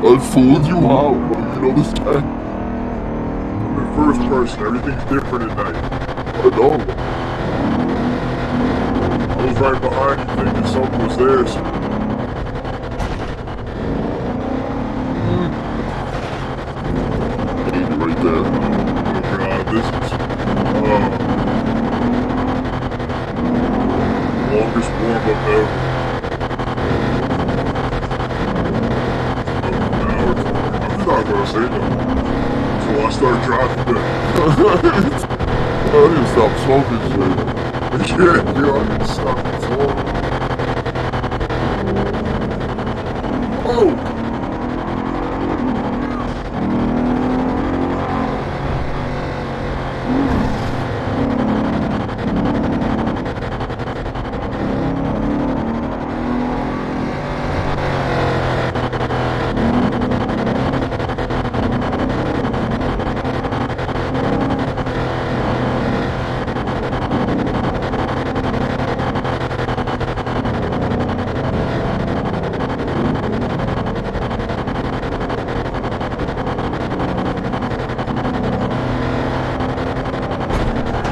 I fooled you out, you know this guy? I'm in first person, everything's different at night. I know. I was right behind you thinking something was there, so... Hey, you're right there. Oh god, this is... longest warm-up ever. I'm not gonna say nothing. So I start driving down. I need to stop smoking shit. Yeah, I can stop the floor. Oh!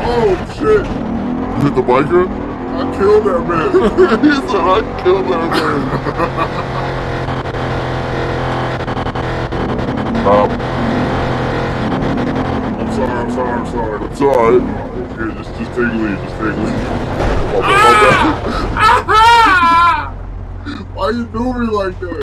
Oh shit! You hit the biker? I killed that man! He said I killed that man. I'm sorry. It's It's alright. Here, just take a leave, My bad. Why you do me like that?